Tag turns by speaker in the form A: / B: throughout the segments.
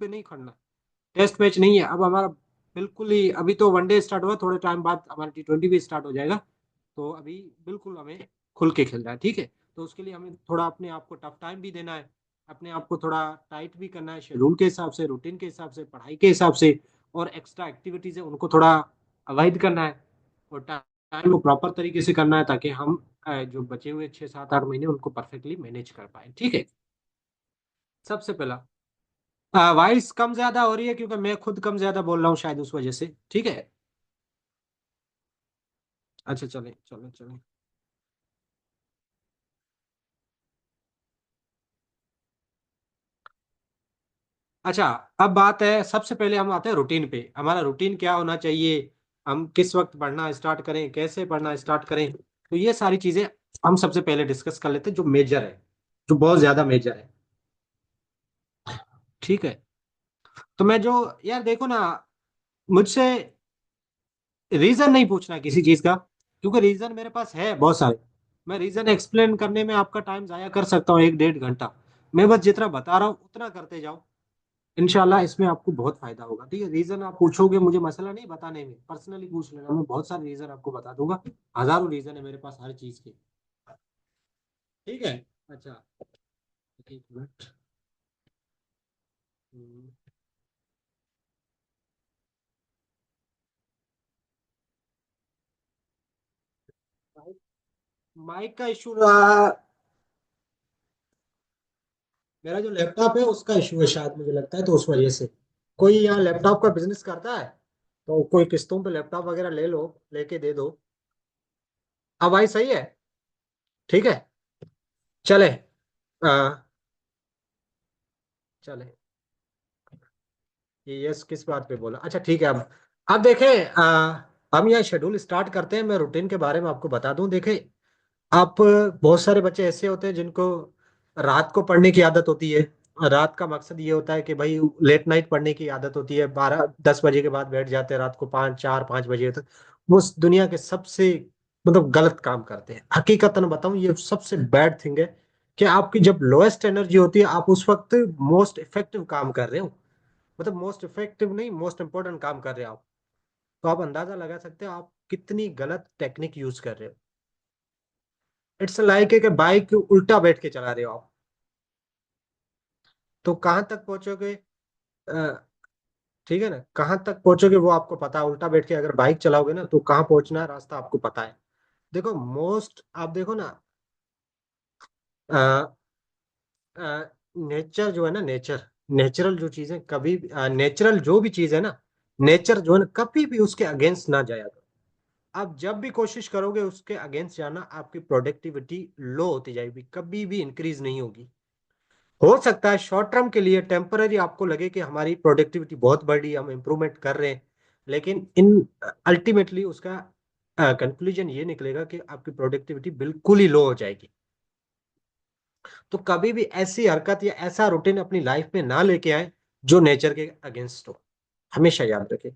A: पे नहीं खड़ना है। टेस्ट मैच नहीं है अब हमारा, बिल्कुल ही। अभी तो वनडे स्टार्ट हुआ, थोड़े टाइम बाद हमारा T20 भी स्टार्ट हो जाएगा। तो अभी बिल्कुल हमें खुल के खेलना है, ठीक है। तो उसके लिए हमें थोड़ा अपने आप को टफ टाइम भी देना है, अपने आप को थोड़ा टाइट भी करना है, शेड्यूल के हिसाब से, रूटीन के हिसाब से, पढ़ाई के हिसाब से। और एक्स्ट्रा एक्टिविटीज है उनको थोड़ा अवॉइड करना है। और टाइम को प्रॉपर तरीके से करना है, ताकि हम जो बचे हुए 6 7 8 महीने उनको परफेक्टली मैनेज कर पाए, ठीक है। सबसे पहला, वॉइस कम ज्यादा हो रही है क्योंकि मैं खुद कम ज्यादा बोल रहा हूँ शायद, उस वजह से, ठीक है। अच्छा, चले चले चले। अच्छा, अब बात है, सबसे पहले हम आते हैं रूटीन पे। हमारा रूटीन क्या होना चाहिए, हम किस वक्त पढ़ना स्टार्ट करें, कैसे पढ़ना स्टार्ट करें, तो ये सारी चीजें हम सबसे पहले डिस्कस कर लेते हैं, जो मेजर है, जो बहुत ज्यादा मेजर है, ठीक है। तो मैं जो, यार देखो ना, मुझसे रीजन नहीं पूछना किसी चीज का, क्योंकि रीजन मेरे पास है बहुत सारे। मैं रीजन एक्सप्लेन करने में आपका टाइम जाया कर सकता हूँ 1 1.5 घंटा। मैं बस जितना बता रहा हूँ उतना करते जाओ, इंशाल्लाह इसमें आपको बहुत फायदा होगा, ठीक है। रीजन आप पूछोगे, मुझे मसला नहीं बताने में, पर्सनली पूछ लेना, मैं बहुत सारे रीजन आपको बता दूंगा। हजारों रीजन है मेरे पास हर चीज के, ठीक है। अच्छा, 1 मिनट। हम्म, माइक माइक का इशू रहा। मेरा जो लैपटॉप है उसका इशू है शायद, मुझे लगता है, तो उस वजह से। कोई यहाँ लैपटॉप का बिजनेस करता है, तो कोई किस्तों पे लैपटॉप वगैरह ले लो, लेके दे दो। अब भाई सही है, ठीक है। चले, आ, चले। ये यस किस बात पे बोला, अच्छा ठीक है। अब देखें, हम यहाँ शेड्यूल स्टार्ट करते हैं। मैं रूटीन के बारे में आपको बता दूं, देखें, आप, बहुत सारे बच्चे ऐसे होते हैं जिनको रात को पढ़ने की आदत होती है। रात का मकसद ये होता है कि भाई लेट नाइट पढ़ने की आदत होती है, 12 10 बजे के बाद बैठ जाते हैं रात को, 5 4 5 बजे तक। वो उस दुनिया के सबसे, मतलब गलत काम करते हैं। हकीकतन बताऊं, ये सबसे बैड थिंग है कि आपकी जब लोएस्ट एनर्जी होती है, आप उस वक्त मोस्ट इफेक्टिव काम कर रहे हो। मतलब मोस्ट इफेक्टिव नहीं, मोस्ट इंपॉर्टेंट काम कर रहे हो आप। तो आप अंदाजा लगा सकते हो आप कितनी गलत टेक्निक यूज कर रहे हो। इट्स लाइक है कि बाइक उल्टा बैठ के चला रहे हो आप, तो कहाँ तक पहुंचोगे। अ, ठीक है ना, कहाँ तक पहुंचोगे वो आपको पता है। उल्टा बैठ के अगर बाइक चलाओगे ना, तो कहाँ पहुंचना है रास्ता आपको पता है। देखो, मोस्ट आप देखो ना, नेचर जो है ना, नेचुरल जो चीजें कभी, नेचुरल जो भी चीज है ना, नेचर जो है ना, कभी भी उसके अगेंस्ट ना जाया करो। आप जब भी कोशिश करोगे उसके अगेंस्ट जाना, आपकी प्रोडक्टिविटी लो होती जाएगी, कभी भी इंक्रीज नहीं होगी। हो सकता है शॉर्ट टर्म के लिए टेम्पररी आपको लगे कि हमारी प्रोडक्टिविटी बहुत बढ़ी, हम इंप्रूवमेंट कर रहे हैं, लेकिन इन अल्टीमेटली उसका कंक्लूजन ये निकलेगा कि आपकी प्रोडक्टिविटी बिल्कुल ही लो हो जाएगी। तो कभी भी ऐसी हरकत या ऐसा रूटीन अपनी लाइफ में ना लेके आए जो नेचर के अगेंस्ट हो। हमेशा याद रखें,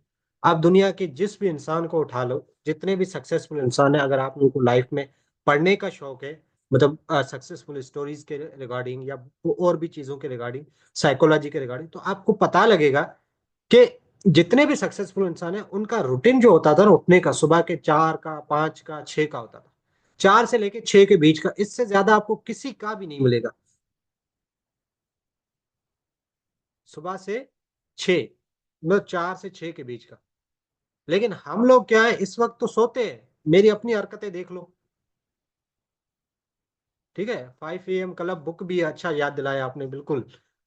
A: आप दुनिया के जिस भी इंसान को उठा लो, जितने भी सक्सेसफुल इंसान है, अगर आप उनको लाइफ में पढ़ने का शौक है, मतलब सक्सेसफुल स्टोरीज के रिगार्डिंग, या और भी चीजों के रिगार्डिंग, साइकोलॉजी के रिगार्डिंग, तो आपको पता लगेगा कि जितने भी सक्सेसफुल इंसान है उनका रूटीन जो होता था ना उठने का, सुबह के 4 का 5 का 6 का होता था। 4 से लेके 6 के बीच का, इससे ज्यादा आपको किसी का भी नहीं मिलेगा। सुबह से 6, मतलब 4 से 6 के बीच का। लेकिन हम लोग क्या है, इस वक्त तो सोते हैं। मेरी अपनी हरकतें देख लो, ठीक है। 5 AM क्लब बुक भी है, अच्छा याद दिलाया आपने, बिल्कुल।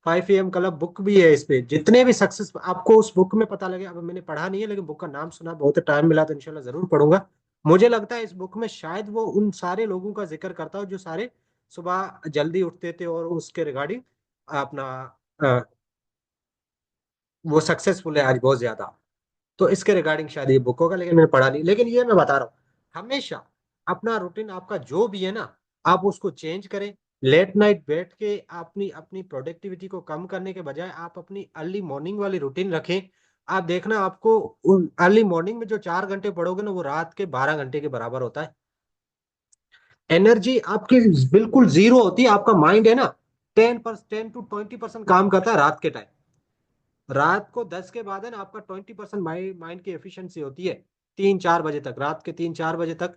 A: 5 AM क्लब बुक भी है, इस पे जितने भी सक्सेस आपको उस बुक में पता लगे। अब मैंने पढ़ा नहीं है, लेकिन बुक का नाम सुना, बहुत टाइम मिला तो इंशाल्लाह जरूर पढ़ूंगा। मुझे लगता है इस बुक में शायद वो उन सारे लोगों का जिक्र करता हो जो सारे सुबह जल्दी उठते थे, और उसके रिगार्डिंग अपना, अ, वो सक्सेसफुल है आज बहुत ज्यादा। तो इसके रिगार्डिंग शायद ये बुक होगा, लेकिन मैंने पढ़ा नहीं। लेकिन ये मैं बता रहा हूँ, हमेशा अपना रूटीन आपका जो भी है ना, आप उसको चेंज करें। लेट नाइट बैठ के अपनी अपनी प्रोडक्टिविटी को कम करने के बजाय आप अपनी अर्ली मॉर्निंग वाली रूटीन रखें। आप देखना, आपको अर्ली मॉर्निंग में जो 4 घंटे पढ़ोगे ना, वो रात के 12 घंटे के बराबर होता है। एनर्जी आपकी बिल्कुल जीरो होती है। आपका माइंड है ना, 10% 10 to 20% काम करता है रात के टाइम। रात को 10 के बाद है ना आपका 20% माइंड की एफिशिएंसी होती है। 3-4 बजे तक, रात के 3-4 बजे तक,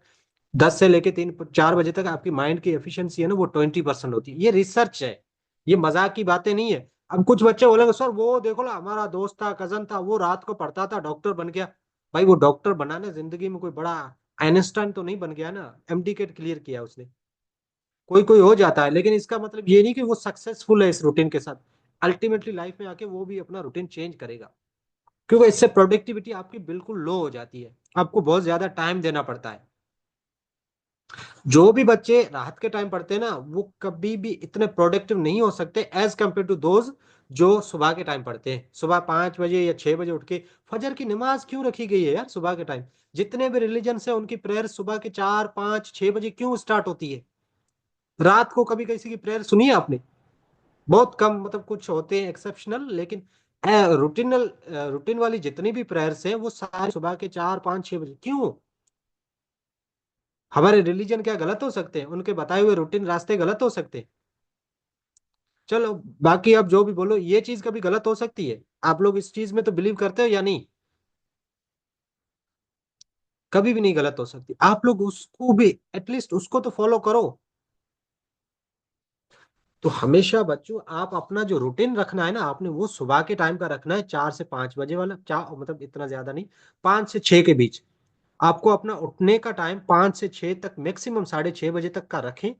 A: 10 से लेके 3-4 बजे तक आपकी माइंड की एफिशिएंसी है ना वो 20% होती है। ये रिसर्च है, ये मजाक की बातें नहीं है। अब कुछ बच्चे बोलेंगे सर वो देखो ना हमारा दोस्त था, कजन था, वो रात को पढ़ता था, डॉक्टर बन गया। भाई वो डॉक्टर बना ना, जिंदगी में कोई बड़ा आइंस्टाइन तो नहीं बन गया ना, एमडीकेट क्लियर किया उसने। कोई कोई हो जाता है, लेकिन इसका मतलब ये नहीं कि वो सक्सेसफुल है इस रूटीन के साथ। अल्टीमेटली लाइफ में आके वो भी अपना रूटीन चेंज करेगा, क्योंकि इससे प्रोडक्टिविटी आपकी बिल्कुल लो हो जाती है, आपको बहुत ज्यादा टाइम देना पड़ता है। जो भी बच्चे रात के टाइम पढ़ते हैं ना वो कभी भी इतने प्रोडक्टिव नहीं हो सकते एज कम्पेयर टू दोज जो सुबह के टाइम पढ़ते हैं। सुबह 5 बजे या 6 बजे उठ के, फजर की नमाज क्यों रखी गई है यार सुबह के टाइम? जितने भी रिलीजन है उनकी प्रेयर सुबह के 4-5-6 बजे क्यों स्टार्ट होती है? रात को कभी किसी की प्रेयर सुनी है आपने? बहुत कम, मतलब कुछ होते हैं एक्सेप्शनल, लेकिन रूटीनल, रूटीन वाली जितनी भी प्रेयर्स हैं वो सारे सुबह के 4-5-6 बजे क्यों? हमारे रिलीजन क्या गलत हो सकते हैं? उनके बताए हुए रूटीन रास्ते गलत हो सकते हैं? चलो, बाकी आप जो भी बोलो, ये चीज कभी गलत हो सकती है? आप लोग इस चीज में तो बिलीव करते हो या नहीं? कभी भी नहीं गलत हो सकती। आप लोग उसको भी एटलीस्ट उसको तो फॉलो करो। तो हमेशा बच्चों आप अपना जो रूटीन रखना है ना, आपने वो सुबह के टाइम का रखना है, 4 से 5 बजे वाला, चार मतलब इतना ज्यादा नहीं, 5 से 6 के बीच। आपको अपना उठने का टाइम 5 से 6 तक, मैक्सिमम 6:30 बजे तक का रखें।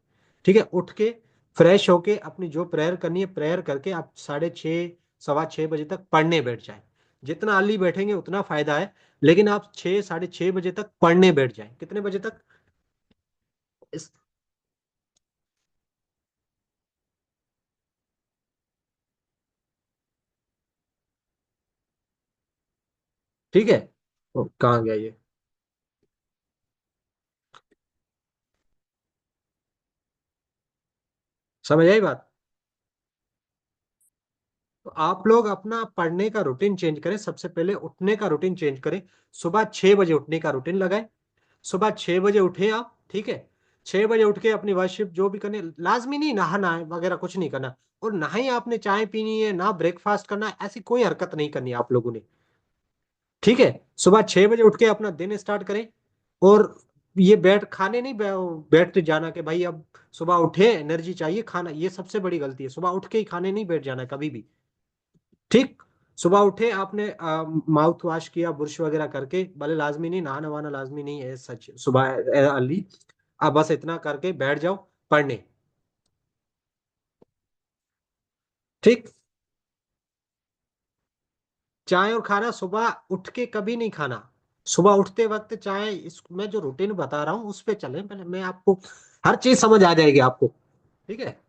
A: ठीक है, उठ के फ्रेश होके अपनी जो प्रेयर करनी है प्रेयर करके आप 6:30 सवा 6 बजे तक पढ़ने बैठ जाए। जितना अर्ली बैठेंगे उतना फायदा है, लेकिन आप 6 साढ़े 6 बजे तक पढ़ने बैठ जाए। कितने बजे तक? इस, ठीक है। कहाँ गया ये? समझ आई बात? तो आप लोग अपना पढ़ने का रूटीन चेंज करें, सबसे पहले उठने का रूटीन चेंज करें। सुबह 6 बजे उठने का रूटीन लगाएं। सुबह 6 बजे उठे आप, ठीक है। 6 बजे उठ के अपनी वर्शिप जो भी करने, लाजमी नहीं नहाना है वगैरह, कुछ नहीं करना। और ना ही आपने चाय पीनी है ना ब्रेकफास्ट करना है, ऐसी कोई हरकत नहीं करनी है आप लोगों ने। ठीक है, सुबह 6 बजे उठ के अपना दिन स्टार्ट करें। और ये बैठ खाने नहीं बैठ जाना कि भाई अब सुबह उठे एनर्जी चाहिए खाना, ये सबसे बड़ी गलती है। सुबह उठ के ही खाने नहीं बैठ जाना कभी भी। ठीक। सुबह उठे आपने माउथ वॉश किया ब्रश वगैरह करके, भले लाजमी नहीं नहाना वहाना, लाजमी नहीं है सच सुबह अर्ली। आप बस इतना करके बैठ जाओ पढ़ने। ठीक। चाय और खाना सुबह उठ के कभी नहीं खाना। सुबह उठते वक्त चाय, इस मैं जो रूटीन बता रहा हूँ उस पे चले पहले, मैं आपको हर चीज समझ आ जाएगी आपको। ठीक है।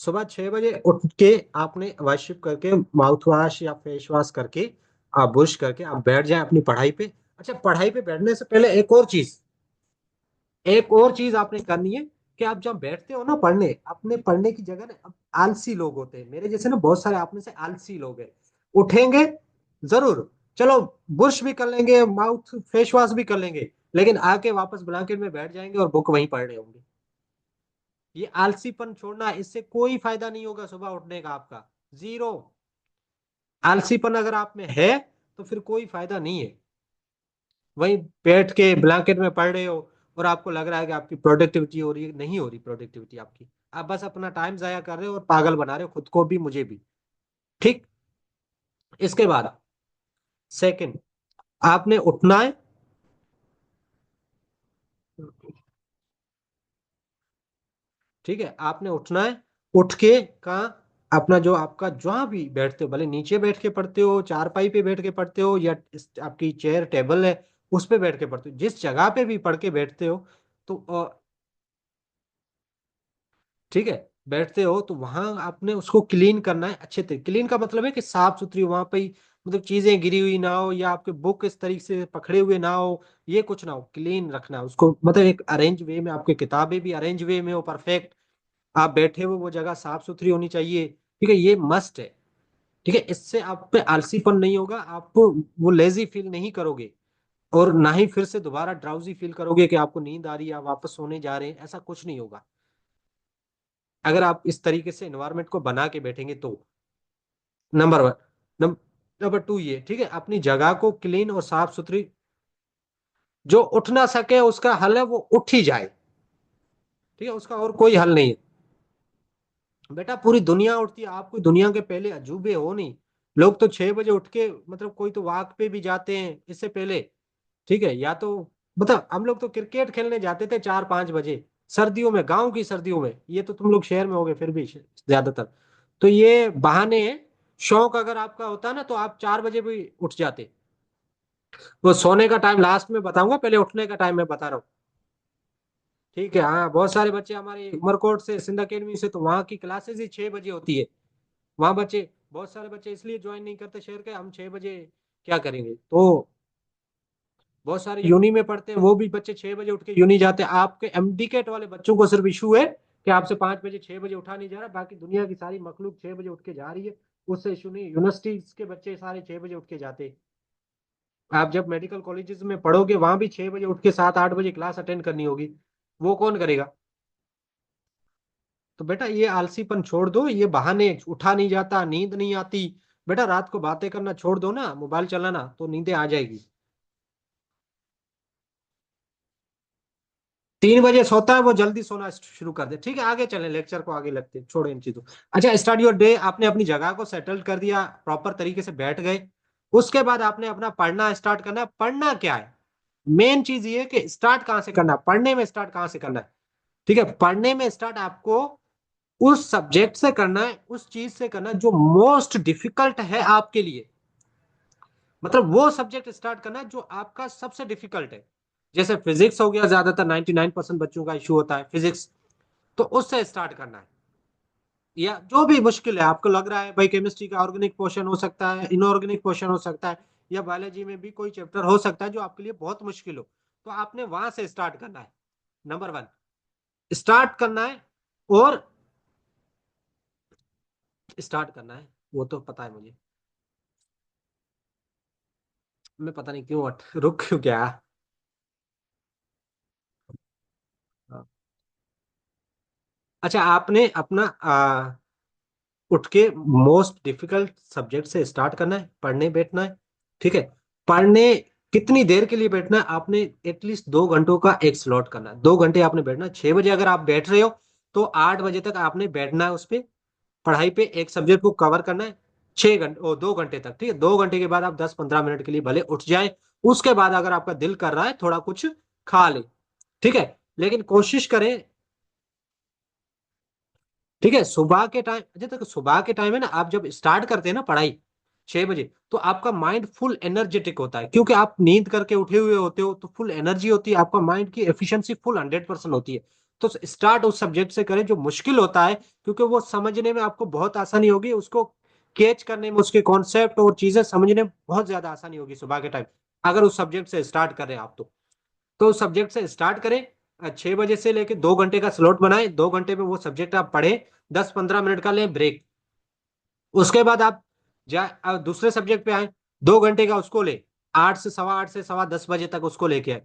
A: सुबह 6 बजे उठ के आपने वर्शिप करके माउथ वॉश या फेस वॉश करके आप ब्रश करके आप बैठ जाए अपनी पढ़ाई पे। अच्छा, पढ़ाई पे बैठने से पहले एक और चीज आपने करनी है कि आप जब बैठते हो ना पढ़ने, अपने पढ़ने की जगह ना, अब आलसी लोग होते हैं मेरे जैसे ना, बहुत सारे आप में से आलसी लोग हैं। उठेंगे जरूर, चलो ब्रश भी कर लेंगे, माउथ फेस वॉश भी कर लेंगे, लेकिन आके वापस ब्लैंकेट में बैठ जाएंगे और बुक वहीं पढ़ रहे होंगे। ये आलसीपन छोड़ना, इससे कोई फायदा नहीं होगा सुबह उठने का आपका, जीरो। आलसीपन अगर आप में है तो फिर कोई फायदा नहीं है। वहीं बैठ के ब्लैंकेट में पढ़ रहे हो और आपको लग रहा है कि आपकी प्रोडक्टिविटी हो रही है, नहीं हो रही प्रोडक्टिविटी आपकी। आप बस अपना टाइम जाया कर रहे हो और पागल बना रहे हो खुद को भी मुझे भी। ठीक। इसके बाद सेकंड, आपने उठना है। ठीक है, आपने उठना है। उठ के का अपना जो आपका जहाँ भी बैठते हो, भले नीचे बैठ के पढ़ते हो, चारपाई पे बैठ के पढ़ते हो, या आपकी चेयर टेबल है उस पे बैठ के पढ़ते हो, जिस जगह पे भी पढ़ के बैठते हो, तो ठीक है, बैठते हो तो वहां आपने उसको क्लीन करना है अच्छे तरीके। क्लीन का मतलब है कि साफ सुथरी वहां पे ही, मतलब चीजें गिरी हुई ना हो या आपके बुक इस तरीके से पकड़े हुए ना हो, ये कुछ ना हो, क्लीन रखना है उसको, मतलब एक अरेंज वे में, आपकी किताबें भी अरेंज वे में हो परफेक्ट। आप बैठे हो वो जगह साफ सुथरी होनी चाहिए। ठीक है, ये मस्ट है। ठीक है, इससे आप पे आलसीपन नहीं होगा, आपको वो लेजी फील नहीं करोगे, और ना ही फिर से दोबारा ड्राउजी फील करोगे कि आपको नींद आ रही है आप वापस सोने जा रहे हैं, ऐसा कुछ नहीं होगा अगर आप इस तरीके से एनवायरनमेंट को बना के बैठेंगे तो। नंबर 1। नंबर 2 ये, ठीक है, अपनी जगह को क्लीन और साफ सुथरी, जो उठ ना सके उसका हल है वो उठ ही जाए, ठीक है, उसका और कोई हल नहीं है। बेटा पूरी दुनिया उठती है, आप कोई दुनिया के पहले अजूबे हो नहीं। लोग तो 6 बजे उठ के, मतलब कोई तो वॉक पे भी जाते हैं इससे पहले, ठीक है, या तो मतलब हम लोग तो क्रिकेट खेलने जाते थे 4-5 बजे, सर्दियों में, गांव की सर्दियों में। ये तो तुम लोग शहर में होगे फिर भी ज्यादातर, तो ये बहाने हैं। शौक अगर आपका होता ना तो आप 4 बजे भी उठ जाते। वो सोने का टाइम लास्ट में बताऊंगा, पहले उठने का टाइम मैं बता रहा हूँ। ठीक है, हाँ, बहुत सारे बच्चे हमारे उमरकोट से, सिंध अकेडमी से, तो वहाँ की क्लासेस ही 6 बजे होती है। वहाँ बच्चे, बहुत सारे बच्चे इसलिए ज्वाइन नहीं करते शहर के, हम 6 बजे क्या करेंगे, तो बहुत सारे यूनी में पढ़ते हैं वो भी बच्चे 6 बजे उठ के यूनी जाते हैं। आपके एमडीकेट वाले बच्चों को सिर्फ इशू है कि आपसे 5 बजे 6 बजे उठा नहीं जा रहा, बाकी दुनिया की सारी मखलूक 6 बजे उठ के जा रही है, उससे इशू नहीं। यूनिवर्सिटी के बच्चे सारे 6 बजे उठ के जाते हैं। आप जब मेडिकल कॉलेजेस में पढ़ोगे वहां भी 6 बजे उठ के 7-8 बजे क्लास अटेंड करनी होगी, वो कौन करेगा। तो बेटा ये आलसीपन छोड़ दो, ये बहाने, उठा नहीं जाता, नींद नहीं आती, बेटा रात को बातें करना छोड़ दो ना, मोबाइल चलाना, तो नींदें आ जाएगी। 3 बजे सोता है वो, जल्दी सोना शुरू कर दे। ठीक है, आगे चलें, लेक्चर को आगे लगते, छोड़ो इन चीजों। अच्छा, स्टार्ट योर डे, आपने अपनी जगह को सेटल कर दिया, प्रॉपर तरीके से बैठ गए। उसके बाद आपने अपना पढ़ना स्टार्ट करना है। पढ़ना क्या है, मेन चीज ये है कि स्टार्ट कहां से करना है, पढ़ने में स्टार्ट कहां से करना है। ठीक है, पढ़ने में स्टार्ट आपको उस सब्जेक्ट से करना है, उस चीज से करना है जो मोस्ट डिफिकल्ट है आपके लिए। मतलब वो सब्जेक्ट स्टार्ट करना है जो आपका सबसे डिफिकल्ट है। जैसे फिजिक्स हो गया, ज्यादातर 99% बच्चों का इशू होता है फिजिक्स, तो उससे स्टार्ट करना है। या जो भी मुश्किल है आपको लग रहा है भाई, केमिस्ट्री का ऑर्गेनिक पोर्शन हो सकता है, इनऑर्गेनिक पोर्शन हो सकता है, या बायोलॉजी में भी कोई चैप्टर हो सकता है जो आपके लिए बहुत मुश्किल हो, तो आपने वहां से स्टार्ट करना है। नंबर 1 स्टार्ट करना है। और स्टार्ट करना है, वो तो पता है मुझे। मैं पता नहीं क्यों रुक क्यों गया। हाँ। अच्छा, आपने अपना उठ के मोस्ट डिफिकल्ट सब्जेक्ट से स्टार्ट करना है, पढ़ने बैठना है। ठीक है, पढ़ने कितनी देर के लिए बैठना है, आपने एटलीस्ट 2 घंटों का एक स्लॉट करना है। 2 घंटे आपने बैठना है। 6 बजे अगर आप बैठ रहे हो तो 8 बजे तक आपने बैठना है उस पे, पढ़ाई पे, एक सब्जेक्ट को कवर करना है 6 घंटे और 2 घंटे तक। ठीक है, 2 घंटे के बाद आप 10-15 मिनट के लिए भले उठ जाए, उसके बाद अगर आपका दिल कर रहा है थोड़ा कुछ खा ले। ठीक है, लेकिन कोशिश करें। ठीक है, सुबह के टाइम, अच्छा तक सुबह के टाइम है ना, आप जब स्टार्ट करते हैं ना पढ़ाई 6 बजे, तो आपका माइंड फुल एनर्जेटिक होता है, क्योंकि आप नींद करके उठे हुए होते हो, तो फुल एनर्जी होती है, आपका माइंड की एफिशिएंसी फुल 100% होती है। तो स्टार्ट उस सब्जेक्ट से करें जो मुश्किल होता है, क्योंकि वो समझने में आपको बहुत आसानी होगी, उसको कैच करने में, उसके कॉन्सेप्ट और चीजें समझने में बहुत ज्यादा आसानी होगी सुबह के टाइम, अगर उस सब्जेक्ट से स्टार्ट करें आप तो उस सब्जेक्ट से स्टार्ट करें। 6 बजे से लेकर 2 घंटे का स्लॉट बनाए, 2 घंटे में वो सब्जेक्ट आप पढ़े, 10-15 मिनट का लें ब्रेक। उसके बाद आप दूसरे सब्जेक्ट पे आए, 2 घंटे का उसको ले, 8 से 8:15 से 10:15 तक उसको लेके आए।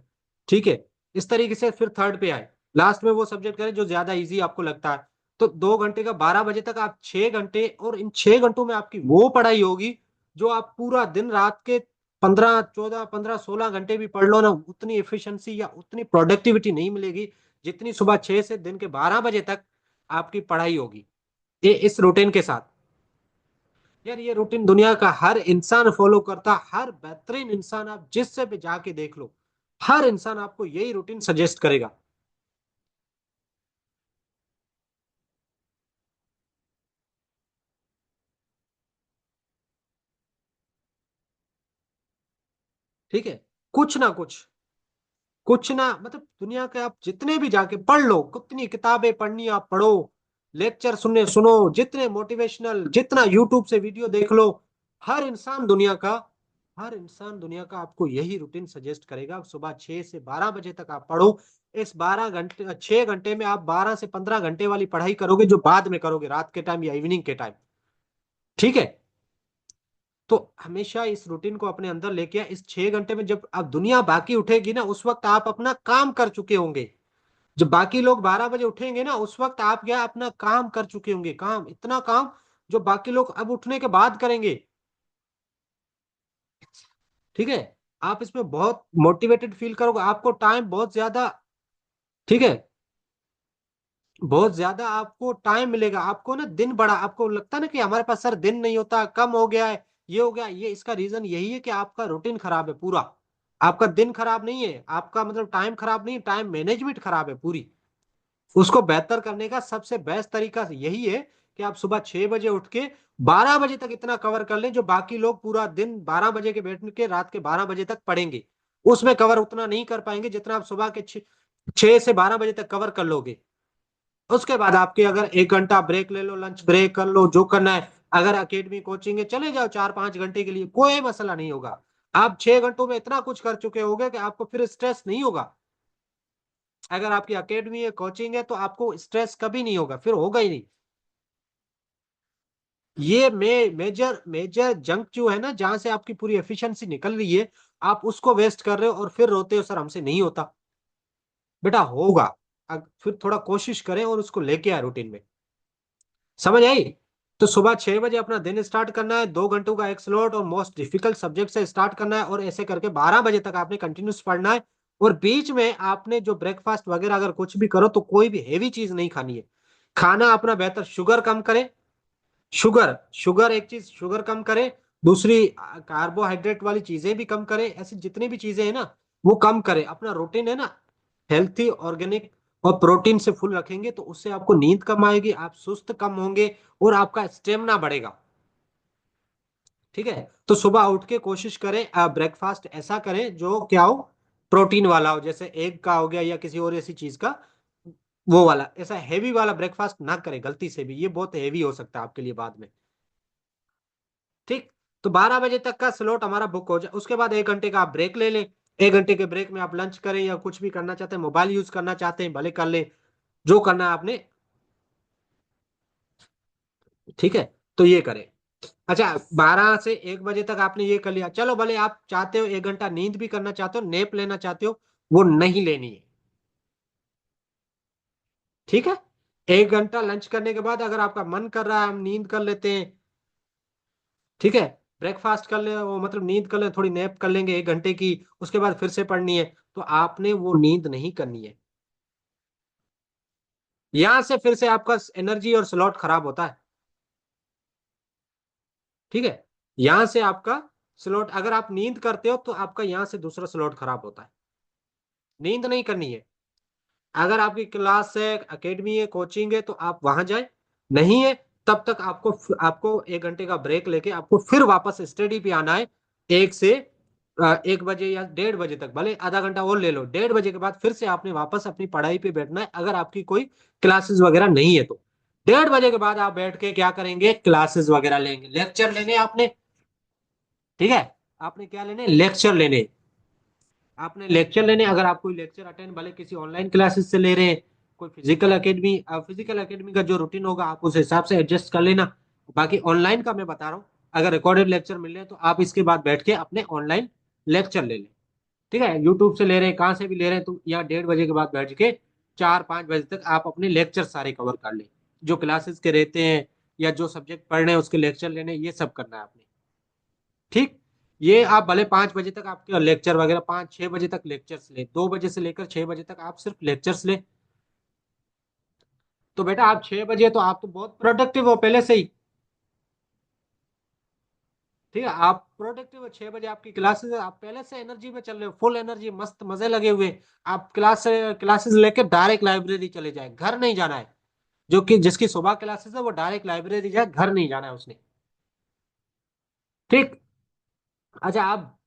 A: ठीक है, इस तरीके से फिर थर्ड पे आए, लास्ट में वो सब्जेक्ट करें जो ज्यादा इजी आपको लगता है। तो 2 घंटे का 12 बजे तक आप 6 घंटे, और इन 6 घंटों में आपकी वो पढ़ाई होगी जो आप पूरा दिन रात के 15, 14, 15, 16 घंटे भी पढ़ लो ना, उतनी एफिशिएंसी या उतनी प्रोडक्टिविटी नहीं मिलेगी जितनी सुबह 6 से दिन के 12 बजे तक आपकी पढ़ाई होगी, ये इस रूटीन के साथ। यार ये रूटीन दुनिया का हर इंसान फॉलो करता, हर बेहतरीन इंसान आप जिससे भी जाके देख लो, हर इंसान आपको यही रूटीन सजेस्ट करेगा। ठीक है, कुछ ना कुछ, कुछ ना, मतलब दुनिया के आप जितने भी जाके पढ़ लो, कितनी किताबें पढ़नी आप पढ़ो, लेक्चर सुनने सुनो, जितने मोटिवेशनल, जितना यूट्यूब से वीडियो देख लो, हर इंसान दुनिया का, हर इंसान दुनिया का आपको यही रूटीन सजेस्ट करेगा। सुबह 6 से 12 बजे तक आप पढ़ो। इस 12 घंटे, 6 घंटे में आप 12 से 15 घंटे वाली पढ़ाई करोगे जो बाद में करोगे रात के टाइम या इवनिंग के टाइम। ठीक है, तो हमेशा इस रूटीन को अपने अंदर लेके आए। इस 6 घंटे में जब अब दुनिया बाकी उठेगी ना, उस वक्त आप अपना काम कर चुके होंगे। जब बाकी लोग 12 बजे उठेंगे ना, उस वक्त आप क्या अपना काम कर चुके होंगे, काम, इतना काम जो बाकी लोग अब उठने के बाद करेंगे। ठीक है, आप इसमें बहुत मोटिवेटेड फील करोगे, आपको टाइम बहुत ज्यादा, ठीक है, बहुत ज्यादा आपको टाइम मिलेगा। आपको ना दिन बड़ा, आपको लगता है ना कि हमारे पास सर दिन नहीं होता, कम हो गया है, ये हो गया, ये इसका रीजन यही है कि आपका रूटीन खराब है पूरा। आपका दिन खराब नहीं है, आपका मतलब टाइम खराब नहीं, टाइम मैनेजमेंट खराब है पूरी। उसको बेहतर करने का सबसे बेस्ट तरीका यही है कि आप सुबह 6 बजे उठ के 12 बजे तक इतना कवर कर लें जो बाकी लोग पूरा दिन 12 बजे के बैठ के रात के 12 बजे तक पढ़ेंगे, उसमें कवर उतना नहीं कर पाएंगे जितना आप सुबह के 6 से 12 बजे तक कवर कर लोगे। उसके बाद आपके अगर 1 घंटा ब्रेक ले लो, लंच ब्रेक कर लो, जो करना है। अगर अकेडमी कोचिंग है चले जाओ 4-5 घंटे के लिए, कोई मसला नहीं होगा। आप 6 घंटों में इतना कुछ कर चुके होगे कि आपको फिर स्ट्रेस नहीं होगा। अगर आपकी अकेडमी है, कोचिंग है, तो आपको स्ट्रेस कभी नहीं होगा, फिर होगा ही नहीं। ये मेजर मेजर जंक जो है ना, जहां से आपकी पूरी एफिशिएंसी निकल रही है, आप उसको वेस्ट कर रहे हो और फिर रोते हो सर हमसे नहीं होता। बेटा होगा, फिर थोड़ा कोशिश करें और उसको लेके आए रूटीन में। समझ आई? तो सुबह 6 बजे अपना दिन स्टार्ट करना है, 2 घंटों का एक स्लॉट और मोस्ट डिफिकल्ट सब्जेक्ट से स्टार्ट करना है, और ऐसे करके 12 बजे तक आपने कंटिन्यूस पढ़ना है। और बीच में आपने जो ब्रेकफास्ट वगैरह अगर कुछ भी करो तो कोई भी हेवी चीज नहीं खानी है। खाना अपना बेहतर शुगर कम करें। शुगर शुगर एक चीज, शुगर कम करें। दूसरी कार्बोहाइड्रेट वाली चीजें भी कम करें, ऐसी जितनी भी चीजें हैं ना वो कम करें। अपना रूटीन है ना हेल्थी, ऑर्गेनिक और प्रोटीन से फुल रखेंगे तो उससे आपको नींद कम आएगी, आप सुस्त कम होंगे और आपका स्टेमिना बढ़ेगा। ठीक है, तो सुबह उठ के कोशिश करें ब्रेकफास्ट ऐसा करें जो क्या हो, प्रोटीन वाला हो, जैसे एग का हो गया या किसी और ऐसी चीज का। वो वाला ऐसा हेवी वाला ब्रेकफास्ट ना करें गलती से भी, ये बहुत हेवी हो सकता है आपके लिए बाद में। ठीक, तो 12 बजे तक का स्लॉट हमारा बुक हो जाए, उसके बाद 1 घंटे का आप ब्रेक ले लें। 1 घंटे के ब्रेक में आप लंच करें या कुछ भी करना चाहते हैं, मोबाइल यूज करना चाहते हैं भले कर लें, जो करना है आपने। ठीक है, तो ये करें। अच्छा, 12 से 1 बजे तक आपने ये कर लिया, चलो भले आप चाहते हो 1 घंटा नींद भी करना चाहते हो, नेप लेना चाहते हो, वो नहीं लेनी है। ठीक है, 1 घंटा लंच करने के बाद अगर आपका मन कर रहा है हम नींद कर लेते हैं। ठीक है, ब्रेकफास्ट कर ले, वो मतलब नींद कर ले, थोड़ी नैप कर लेंगे 1 घंटे की, उसके बाद फिर से पढ़नी है, तो आपने वो नींद नहीं करनी है। यहां से फिर से आपका एनर्जी और स्लॉट खराब होता है। ठीक है, यहां से आपका स्लॉट, अगर आप नींद करते हो तो आपका यहां से दूसरा स्लॉट खराब होता है। नींद नहीं करनी है। अगर आपकी क्लास है, एकेडमी है, कोचिंग है, तो आप वहां जाए। नहीं है, तब तक आपको 1 घंटे का ब्रेक लेके आपको फिर वापस स्टडी पे आना है। 1 बजे या 1:30 बजे तक, भले आधा घंटा और ले लो, 1:30 बजे के बाद फिर से आपने वापस अपनी पढ़ाई पे बैठना है, अगर आपकी कोई क्लासेस वगैरह नहीं है तो। 1:30 बजे के बाद आप बैठ के क्या करेंगे, क्लासेस वगैरह लेंगे, लेक्चर लेने आपने। ठीक है, आपने क्या लेने, लेक्चर लेने। आपने लेक्चर लेने, अगर आप कोई लेक्चर अटेंड भले किसी ऑनलाइन क्लासेस से ले रहे हैं, कोई फिजिकल एकेडमी का जो रूटीन होगा आप उस हिसाब से एडजस्ट कर लेना। बाकी ऑनलाइन का मैं बता रहा हूँ, अगर रिकॉर्डेड लेक्चर मिल रहे हैं तो आप इसके बाद बैठ के अपने ऑनलाइन लेक्चर ले लें। ठीक है, यूट्यूब से ले रहे हैं, कहाँ से भी ले रहे हैं, तो यहाँ 1:30 बजे के बाद बैठ के 4-5 बजे तक आप अपने लेक्चर सारे कवर कर लें, जो क्लासेस के रहते हैं या जो सब्जेक्ट पढ़ रहे हैं उसके लेक्चर लेने, ये सब करना है आपने। ठीक, ये आप भले 5 बजे तक आपके लेक्चर वगैरह, 5-6 बजे तक लेक्चर्स ले, 2 बजे से लेकर 6 बजे तक आप सिर्फ लेक्चर्स ले। तो बेटा आप 6 बजे, तो आप तो बहुत प्रोडक्टिव हो पहले से ही। ठीक है, आप प्रोडक्टिव हो, 6 बजे आपकी क्लासेस है, आप पहले से एनर्जी में चल रहे हो, फुल एनर्जी, मस्त मजे लगे हुए। आप क्लासेस लेके डायरेक्ट लाइब्रेरी चले जाए, घर नहीं जाना है। जो कि जिसकी सुबह क्लासेस है वो डायरेक्ट लाइब्रेरी जाए, घर नहीं जाना है उसने। ठीक, अच्छा आप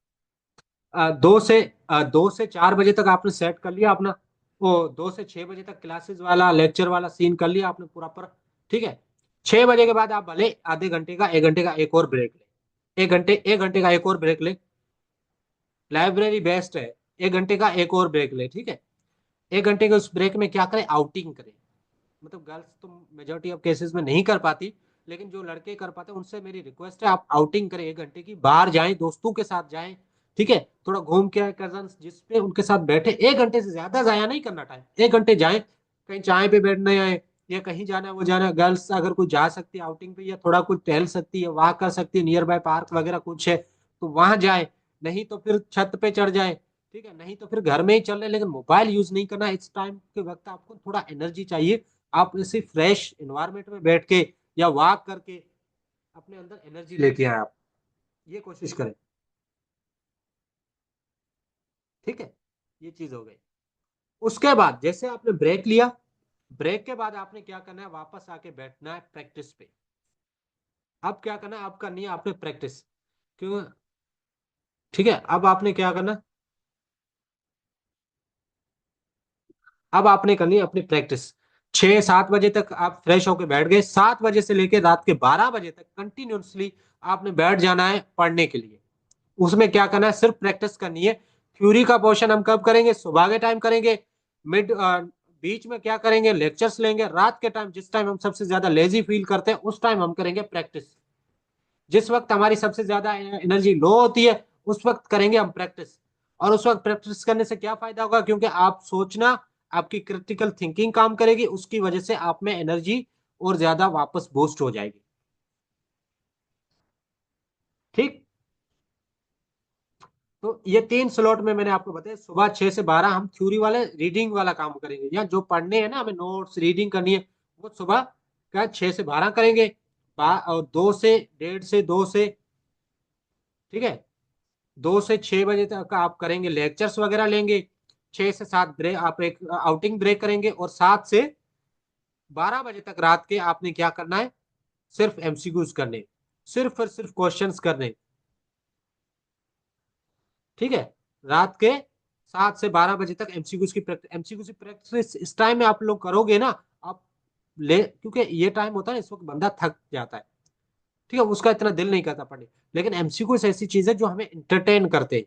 A: 2 से 4 बजे तक आपने सेट कर लिया अपना, वो 2 से 6 बजे तक क्लासेस वाला लेक्चर वाला सीन कर लिया आपने पूरा पर। ठीक है, 6 बजे के बाद आप भले आधे घंटे का, 1 घंटे का एक और ब्रेक ले, 1 घंटे का एक और ब्रेक ले। लाइब्रेरी बेस्ट है, 1 घंटे का एक और ब्रेक ले। ठीक है, 1 घंटे के उस ब्रेक में क्या करें, आउटिंग करें। मतलब गर्ल्स तो मेजोरिटी ऑफ केसेस में नहीं कर पाती, लेकिन जो लड़के कर पाते हैं उनसे मेरी रिक्वेस्ट है, आप आउटिंग करें 1 घंटे की, बाहर जाएं, दोस्तों के साथ जाएं। ठीक है, थोड़ा घूम के आए, कजन जिसपे उनके साथ बैठे, 1 घंटे से ज्यादा जाया नहीं करना टाइम, 1 घंटे जाएं, कहीं चाय पे बैठने आए या कहीं जाना है वो जाना है, गर्ल्स अगर कोई जा सकती है आउटिंग पे या थोड़ा कुछ टहल सकती है, वहां कर सकती है, नियर बाय पार्क वगैरह कुछ है तो वहां जाए, नहीं तो फिर छत पे चढ़ जाए। ठीक है, नहीं तो फिर घर में ही चल रहे, लेकिन मोबाइल यूज नहीं करना। इस टाइम के वक्त आपको थोड़ा एनर्जी चाहिए, आप इसी फ्रेश इन्वायरमेंट में बैठ के या वॉक करके अपने अंदर एनर्जी लेके आए आप, ये कोशिश करें। ठीक है, ये चीज हो गई। उसके बाद जैसे आपने ब्रेक लिया, ब्रेक के बाद आपने क्या करना है, वापस आके बैठना है प्रैक्टिस पे। अब क्या करना है, अब करनी है आपने प्रैक्टिस। क्यों? ठीक है, अब आपने क्या करना, अब आपने करनी है अपनी प्रैक्टिस। 6-7 बजे तक आप फ्रेश होकर बैठ गए, 7 बजे से लेकर रात के 12 बजे तक कंटिन्यूसली आपने बैठ जाना है पढ़ने के लिए। उसमें क्या करना है, सिर्फ प्रैक्टिस करनी है। थ्योरी का पोर्शन हम कब करेंगे, सुबह के टाइम करेंगे। मिड बीच में क्या करेंगे, लेक्चर्स लेंगे। रात के टाइम जिस टाइम हम सबसे ज्यादा लेजी फील करते हैं उस टाइम हम करेंगे प्रैक्टिस। जिस वक्त हमारी सबसे ज्यादा एनर्जी लो होती है उस वक्त करेंगे हम प्रैक्टिस। और उस वक्त प्रैक्टिस करने से क्या फायदा होगा, क्योंकि आप सोचना, आपकी क्रिटिकल थिंकिंग काम करेगी, उसकी वजह से आप में एनर्जी और ज्यादा वापस बूस्ट हो जाएगी। ठीक। तो ये 3 स्लॉट में मैंने आपको बताया, सुबह 6 से 12 हम थ्योरी वाले रीडिंग वाला काम करेंगे, या जो पढ़ने हैं ना हमें नोट्स रीडिंग करनी है, वो सुबह क्या 6 से 12 करेंगे। और 2 से 1:30 से 2 से, ठीक है, 2 से 6 बजे तक आप करेंगे, लेक्चर्स वगैरह लेंगे। 6 से 7 ब्रेक, आप एक आउटिंग ब्रेक करेंगे, और 7 से 12 बजे तक रात के आपने क्या करना है, सिर्फ एमसीक्यूज करने, सिर्फ और सिर्फ क्वेश्चंस करने। ठीक है, रात के 7 से 12 बजे तक एमसीक्यूज की प्रैक्टिस, एमसीक्यूज की प्रैक्टिस इस टाइम में आप लोग करोगे ना, आप ले, क्योंकि ये टाइम होता है इस वक्त बंदा थक जाता है। ठीक है, उसका इतना दिल नहीं करता पढ़ने, लेकिन एमसीक्यूज ऐसी चीज है जो हमें इंटरटेन करते हैं।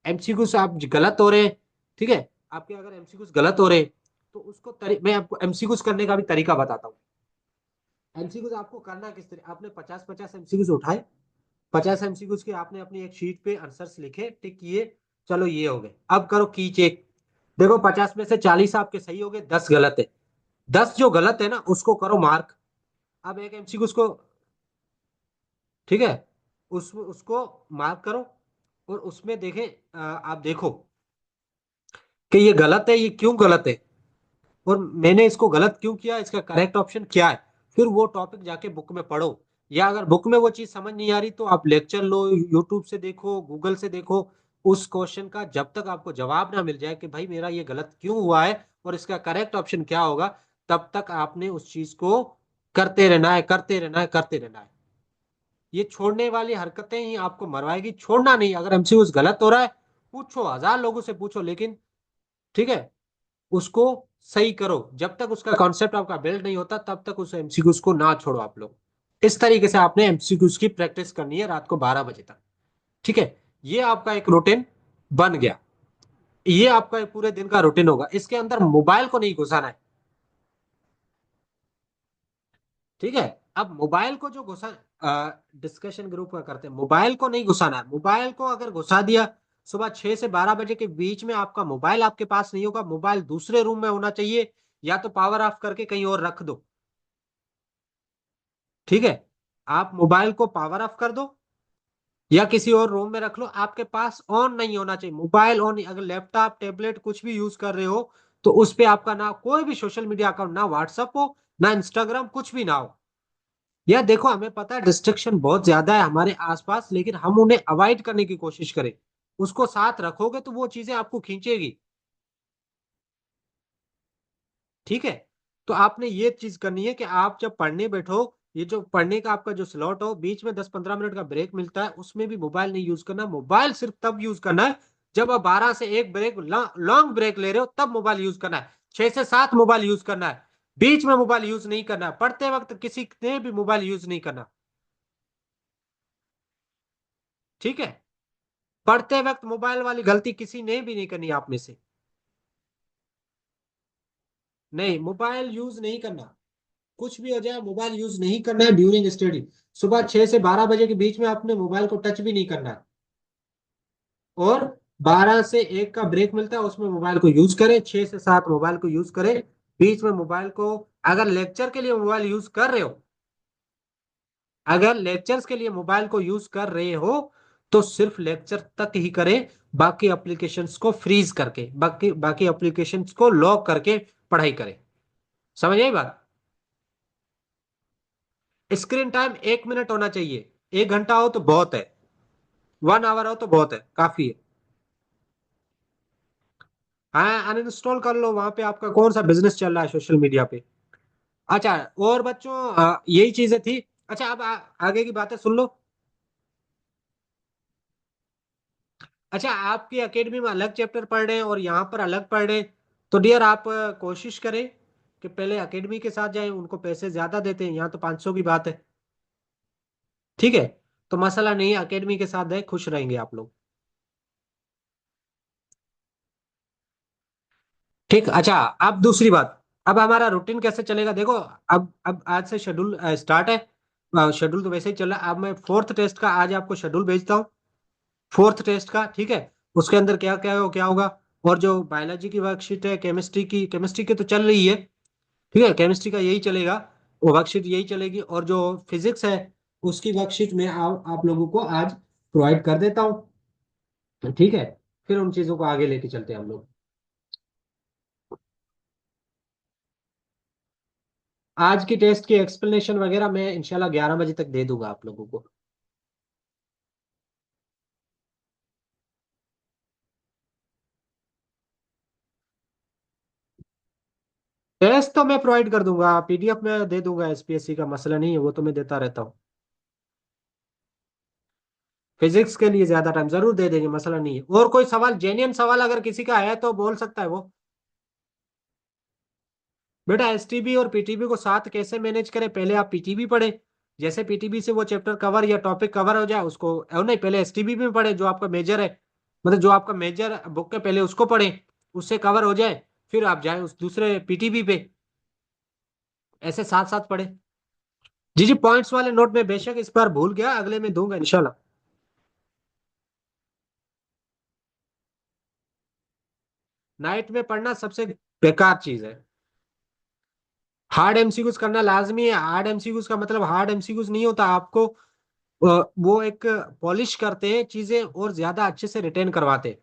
A: एमसीक्यूज आप गलत हो रहे हैं, ठीक है, आपके अगर एमसीक्यूज गलत हो रहे हैं तो उसको मैं आपको एमसीक्यूज करने का भी तरीका बताता हूँ। एमसीक्यूज आपको करना किस तरह, आपने 50-50 एमसीक्यूज उठाए, 50 एमसीक्यूज के आपने अपनी एक शीट पे आंसर्स लिखे, टिक किए, चलो ये हो गए। अब करो की चेक। देखो 50 में से 40 आपके सही हो गए, 10 गलत है। 10 जो गलत है ना उसको करो मार्क। अब एक एमसीक्यू को, ठीक है, उसको मार्क करो, और उसमें देखें, आप देखो कि ये गलत है, ये क्यों गलत है, और मैंने इसको गलत क्यों किया, इसका करेक्ट ऑप्शन क्या है। फिर वो टॉपिक जाके बुक में पढ़ो, या अगर बुक में वो चीज समझ नहीं आ रही तो आप लेक्चर लो, यूट्यूब से देखो, गूगल से देखो। उस क्वेश्चन का जब तक आपको जवाब ना मिल जाए कि भाई मेरा ये गलत क्यों हुआ है और इसका करेक्ट ऑप्शन क्या होगा, तब तक आपने उस चीज को करते रहना है, करते रहना है, करते रहना है। ये छोड़ने वाली हरकतें ही आपको मरवाएगी, छोड़ना नहीं। अगर एमसीक्यू गलत हो रहा है, पूछो, 1000 लोगों से पूछो, लेकिन ठीक है, उसको सही करो। जब तक उसका कॉन्सेप्ट आपका बिल्ड नहीं होता तब तक उस एमसीक्यूज को ना छोड़ो आप लोग। इस तरीके से आपने एमसीक्यूज की प्रैक्टिस करनी है रात को 12 बजे तक। ठीक है, ये आपका एक रूटीन बन गया। ये आपका एक पूरे दिन का रूटीन होगा, इसके अंदर मोबाइल को नहीं घुसाना है। ठीक है, अब मोबाइल को जो घुसा, डिस्कशन ग्रुप का करते हैं, मोबाइल को नहीं घुसाना है। मोबाइल को अगर घुसा दिया, सुबह 6 से 12 बजे के बीच में आपका मोबाइल आपके पास नहीं होगा, मोबाइल दूसरे रूम में होना चाहिए, या तो पावर ऑफ करके कहीं और रख दो। ठीक है, आप मोबाइल को पावर ऑफ कर दो या किसी और रूम में रख लो, आपके पास ऑन नहीं होना चाहिए मोबाइल। ऑन, अगर लैपटॉप टैबलेट कुछ भी यूज कर रहे हो तो उस पे आपका ना कोई भी सोशल मीडिया अकाउंट, ना व्हाट्सअप हो, ना इंस्टाग्राम, कुछ भी ना हो। या देखो, हमें पता है डिस्ट्रक्शन बहुत ज्यादा है हमारे आसपास, लेकिन हम उन्हें अवॉइड करने की कोशिश करें। उसको साथ रखोगे तो वो चीजें आपको खींचेगी। ठीक है, तो आपने ये चीज करनी है कि आप जब पढ़ने बैठो, ये जो पढ़ने का आपका जो स्लॉट हो, बीच में 10-15 मिनट का ब्रेक मिलता है, उसमें भी मोबाइल नहीं यूज करना। मोबाइल सिर्फ तब यूज करना है जब आप 12 से 1 ब्रेक, लॉन्ग ब्रेक ले रहे हो, तब मोबाइल यूज करना है। 6 से 7 मोबाइल यूज करना है, बीच में मोबाइल यूज नहीं करना है। पढ़ते वक्त किसी ने भी मोबाइल यूज नहीं करना। ठीक है, पढ़ते वक्त मोबाइल वाली गलती किसी ने भी नहीं करनी आप में से। नहीं, मोबाइल यूज नहीं करना। कुछ भी हो जाए, मोबाइल यूज नहीं करना है ड्यूरिंग स्टडी। सुबह 6 से 12 बजे के बीच में आपने मोबाइल को टच भी नहीं करना है। और 12 से 1 का ब्रेक मिलता है, उसमें मोबाइल को यूज करें। 6 से 7 मोबाइल को यूज करें, बीच में मोबाइल को अगर लेक्चर के लिए मोबाइल यूज कर रहे हो, अगर लेक्चर्स के लिए मोबाइल को यूज कर रहे हो तो सिर्फ लेक्चर तक ही करें, बाकी एप्लीकेशंस को फ्रीज करके, बाकी बाकी एप्लीकेशंस को लॉक करके पढ़ाई करें। समझ आई बात? स्क्रीन टाइम 1 मिनट होना चाहिए। 1 घंटा हो तो बहुत है, 1 आवर हो तो बहुत है, काफी है। हाँ, अनइंस्टॉल कर लो, वहां पे आपका कौन सा बिजनेस चल रहा है सोशल मीडिया पे। अच्छा, और बच्चों यही चीजें थी। अच्छा, अब आगे की बातें सुन लो। अच्छा, आपकी एकेडमी में अलग चैप्टर पढ़ रहे हैं और यहाँ पर अलग पढ़ रहे हैं, तो डियर आप कोशिश करें कि पहले एकेडमी के साथ जाएं, उनको पैसे ज्यादा देते हैं, यहाँ तो 500 की बात है। ठीक है, तो मसला नहीं है, एकेडमी के साथ जाए, खुश रहेंगे आप लोग। ठीक। अच्छा, अब दूसरी बात, अब हमारा रूटीन कैसे चलेगा देखो। अब आज से शेड्यूल स्टार्ट है, शेड्यूल तो वैसे ही चल रहा है। अब मैं फोर्थ टेस्ट का आज आपको शेड्यूल भेजता हूँ, फोर्थ टेस्ट का, ठीक है। उसके अंदर क्या क्या हो, क्या होगा। और जो बायोलॉजी की वर्कशीट है, केमिस्ट्री की तो चल रही है, ठीक है, केमिस्ट्री का यही चलेगा, वो वर्कशीट यही चलेगी। और जो फिजिक्स है उसकी वर्कशीट में आप लोगों को आज प्रोवाइड कर देता हूँ, ठीक है। फिर उन चीजों को आगे लेके चलते हैं हम लोग। आज की टेस्ट की एक्सप्लेनेशन वगैरह मैं इंशाल्लाह 11 बजे तक दे दूंगा आप लोगों को। टेस्ट तो मैं प्रोवाइड कर दूंगा, पीडीएफ में दे दूंगा, एसपीएससी का मसला नहीं है, वो तो मैं देता रहता हूँ। फिजिक्स के लिए ज्यादा टाइम जरूर दे देंगे, मसला नहीं है। और कोई सवाल, जेन्युइन सवाल अगर किसी का है तो बोल सकता है वो। बेटा, एसटीबी और पीटीबी को साथ कैसे मैनेज करें, पहले आप पीटीबी पढ़े, जैसे पीटीबी से वो चैप्टर कवर या टॉपिक कवर हो जाए उसको, नहीं, पहले एसटीबी में पढ़े, जो आपका मेजर है, मतलब जो आपका मेजर बुक है, पहले उसको पढ़े, उससे कवर हो जाए, फिर आप जाए उस दूसरे पीटीबी पे, ऐसे साथ साथ पढ़े। जी जी, पॉइंट्स वाले नोट में बेशक इस बार भूल गया, अगले में दूंगा इंशाल्लाह। नाइट में पढ़ना सबसे बेकार चीज है। हार्ड एमसीक्यूज करना लाजमी है। हार्ड एमसीक्यूज का मतलब हार्ड एमसीक्यूज नहीं होता, आपको वो एक पॉलिश करते हैं चीजें और ज्यादा अच्छे से रिटेन करवाते हैं।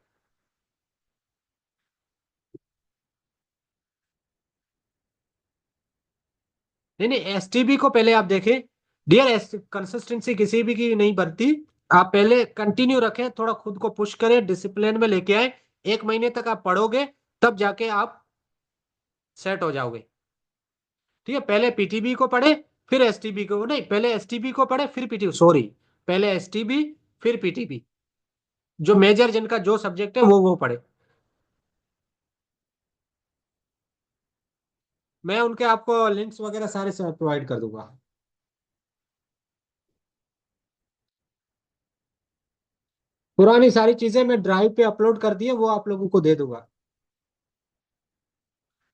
A: नहीं नहीं, एसटीबी को पहले आप देखें डियर, कंसिस्टेंसी किसी भी की नहीं बनती। आप पहले कंटिन्यू रखें, थोड़ा खुद को पुश करें, डिसिप्लिन में लेके आए, 1 महीने तक आप पढ़ोगे, तब जाके आप सेट हो जाओगे। ठीक है, पहले पीटीबी को पढ़े, फिर एसटीबी को, नहीं, पहले एसटीबी को पढ़े फिर पीटीबी, सॉरी, पहले एसटीबी फिर पीटीबी, जो मेजर जिनका जो सब्जेक्ट है वो पढ़े। मैं उनके आपको लिंक्स वगैरह सारे प्रोवाइड कर दूंगा। पुरानी सारी चीजें मैं ड्राइव पे अपलोड कर दी है, वो आप लोगों को दे दूंगा।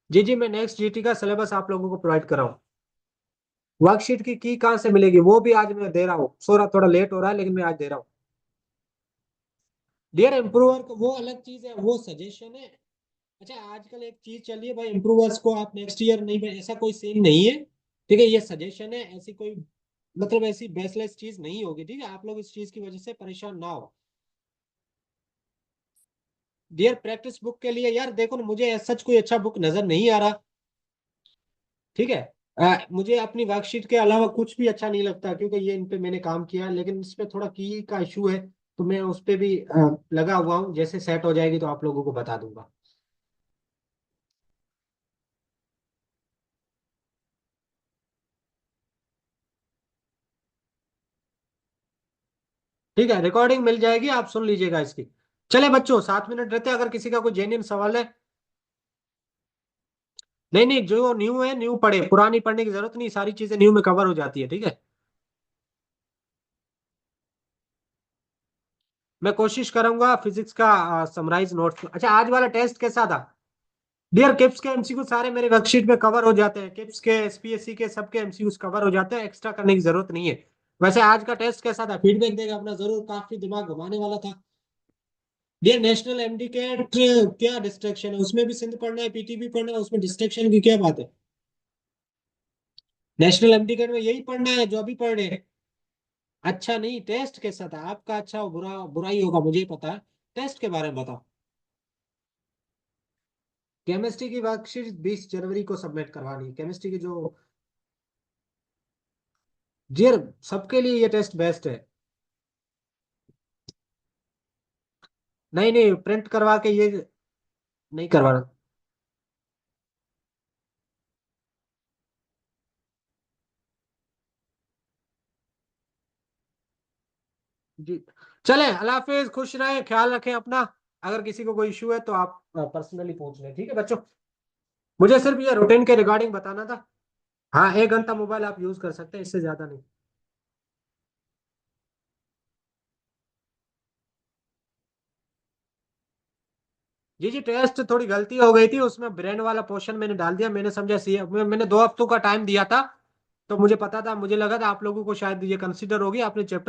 A: जी जी, मैं नेक्स्ट जीटी का सिलेबस आप लोगों को प्रोवाइड कर रहा हूँ। वर्कशीट की कहाँ से मिलेगी, वो भी आज मैं दे रहा हूँ, थोड़ा लेट हो रहा है लेकिन मैं आज दे रहा हूँ। डियर इम्प्रूवर को वो अलग चीज है, वो सजेशन है। अच्छा, आजकल एक चीज चल रही है भाई, इम्प्रूवर्स को आप नेक्स्ट ईयर नहीं, ऐसा कोई सीन नहीं है, ठीक है, ये सजेशन है, ऐसी कोई मतलब ऐसी बेसलेस चीज नहीं होगी, ठीक है, आप लोग इस चीज की वजह से परेशान ना हो। डियर, प्रैक्टिस बुक के लिए यार देखो ना, मुझे सच कोई अच्छा बुक नजर नहीं आ रहा, ठीक है। मुझे अपनी वर्कशीट के अलावा कुछ भी अच्छा नहीं लगता, क्योंकि ये इन पे मैंने काम किया है, लेकिन इस पे थोड़ा की का इशू है, तो मैं उस पे भी लगा हुआ हूँ, जैसे सेट हो जाएगी तो आप लोगों को बता दूंगा। ठीक है, रिकॉर्डिंग मिल जाएगी, आप सुन लीजिएगा इसकी। चले बच्चों, 7 मिनट रहते हैं, अगर किसी का कोई जेन्युइन सवाल है। नहीं नहीं, जो न्यू है न्यू पढ़े, पुरानी पढ़ने की जरूरत नहीं, सारी चीजें न्यू में कवर हो जाती है, ठीक है। मैं कोशिश करूंगा फिजिक्स का समराइज नोट्स। अच्छा, आज वाला टेस्ट कैसा था डियर? किप्स के एमसीक्यू सारे मेरे वर्कशीट में कवर हो जाते हैं, किप्स के, एसपीएससी के, सबके एमसीक्यू कवर हो जाते हैं, एक्स्ट्रा करने की जरूरत नहीं है। वैसे आज का टेस्ट कैसा था, फीडबैक देगा अपना जरूर, काफी दिमाग घुमाने वाला था। डियर, नेशनल एमडी कैट क्या डिस्ट्रैक्शन है, उसमें भी सिंध पढ़ना है, पीटीबी पढ़ना है, उसमें डिस्ट्रैक्शन की क्या बात है? नेशनल एमटीकेट में यही पढ़ना है जो अभी पढ़ रहे हैं। अच्छा नहीं, टेस्ट कैसा था आपका? अच्छा बुरा बुरा ही होगा, मुझे ही पता है। टेस्ट के बारे में बताओ। केमिस्ट्री की वर्कशीट 20 जनवरी को सबमिट करवानी है, केमिस्ट्री की जो। जी, सबके लिए ये टेस्ट बेस्ट है। नहीं नहीं, प्रिंट करवा के ये नहीं करवाना। जी, चले, अल्लाह हाफिज, खुश रहें, ख्याल रखें अपना। अगर किसी को कोई इशू है तो आप पर्सनली पूछ लें, ठीक है बच्चों। मुझे सिर्फ ये रूटीन के रिगार्डिंग बताना था। हाँ, 1 घंटा मोबाइल आप यूज कर सकते हैं, इससे ज्यादा नहीं। जी जी, टेस्ट थोड़ी गलती हो गई थी उसमें, ब्रेन वाला पोर्शन मैंने डाल दिया, मैंने समझा सी मैंने 2 हफ्तों का टाइम दिया था। तो मुझे पता था, मुझे लगा था आप लोगों को शायद ये कंसिडर होगी, आपने चैप्टर